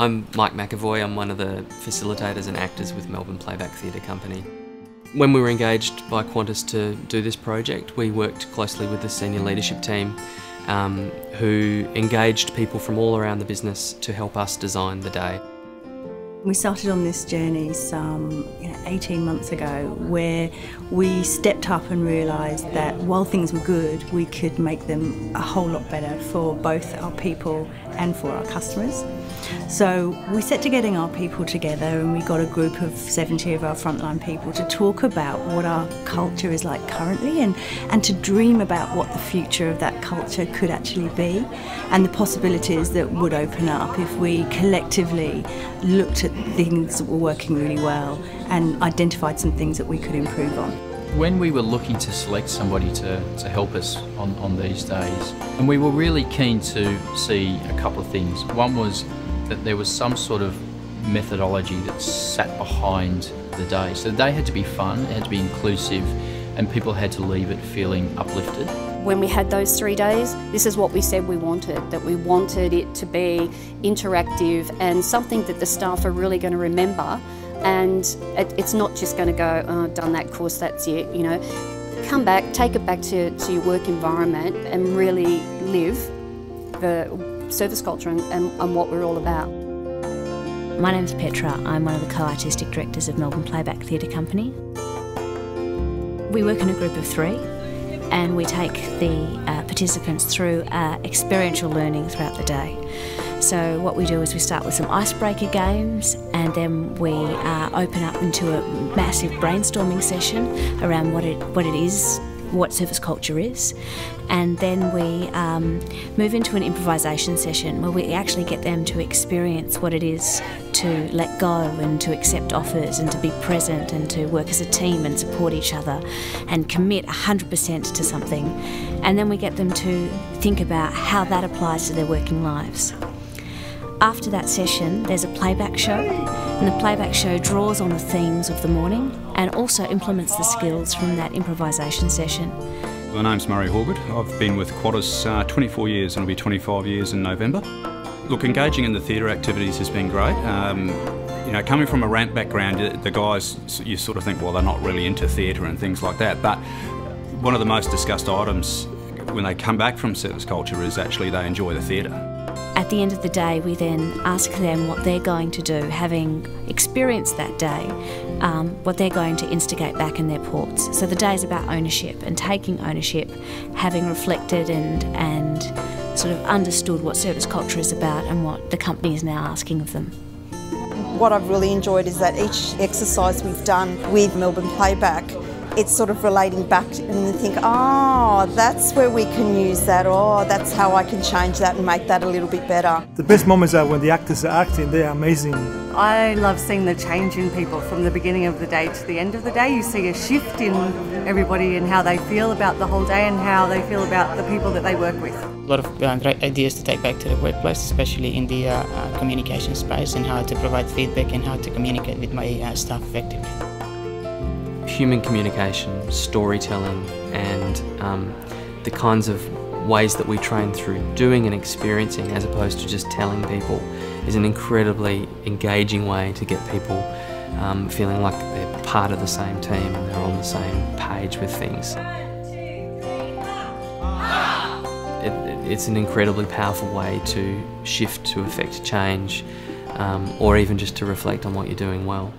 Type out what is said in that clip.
I'm Mike McAvoy. I'm one of the facilitators and actors with Melbourne Playback Theatre company. When we were engaged by Qantas to do this project, we worked closely with the senior leadership team who engaged people from all around the business to help us design the day. We started on this journey some 18 months ago, where we stepped up and realised that while things were good, we could make them a whole lot better for both our people and for our customers. So we set to getting our people together, and we got a group of 70 of our frontline people to talk about what our culture is like currently, and to dream about what the future of that culture could actually be, and the possibilities that would open up if we collectively looked at things that were working really well and identified some things that we could improve on. When we were looking to select somebody to help us on these days, and we were really keen to see a couple of things. One was that there was some sort of methodology that sat behind the day. So the day had to be fun, it had to be inclusive, and people had to leave it feeling uplifted. When we had those 3 days, this is what we said we wanted, that we wanted it to be interactive and something that the staff are really going to remember. And it's not just going to go, oh, done that course, that's it, you know. Come back, take it back to your work environment and really live the service culture and what we're all about. My name's Petra. I'm one of the co-artistic directors of Melbourne Playback Theatre company. We work in a group of 3, and we take the participants through experiential learning throughout the day. So what we do is we start with some icebreaker games, and then we open up into a massive brainstorming session around what it is, what service culture is, and then we move into an improvisation session where we actually get them to experience what it is to let go and to accept offers and to be present and to work as a team and support each other and commit 100% to something. And then we get them to think about how that applies to their working lives. After that session, there's a playback show, and the playback show draws on the themes of the morning and also implements the skills from that improvisation session. My name's Murray Horgood. I've been with Qantas 24 years, and it'll be 25 years in November. Look, engaging in the theatre activities has been great. You know, coming from a ramp background, the guys, you sort of think, well, they're not really into theatre and things like that, but one of the most discussed items when they come back from service culture is actually they enjoy the theatre. At the end of the day, we then ask them what they're going to do, having experienced that day, what they're going to instigate back in their ports. So the day is about ownership and taking ownership, having reflected and sort of understood what service culture is about and what the company is now asking of them. What I've really enjoyed is that each exercise we've done with Melbourne Playback, it's sort of relating back and you think, oh, that's where we can use that, oh, that's how I can change that and make that a little bit better. The best moments are when the actors are acting, they're amazing. I love seeing the change in people from the beginning of the day to the end of the day. You see a shift in everybody and how they feel about the whole day and how they feel about the people that they work with. A lot of great ideas to take back to the workplace, especially in the communication space, and how to provide feedback and how to communicate with my staff effectively. Human communication, storytelling, and the kinds of ways that we train through doing and experiencing as opposed to just telling people is an incredibly engaging way to get people feeling like they're part of the same team and they're on the same page with things. It's an incredibly powerful way to shift to affect change, or even just to reflect on what you're doing well.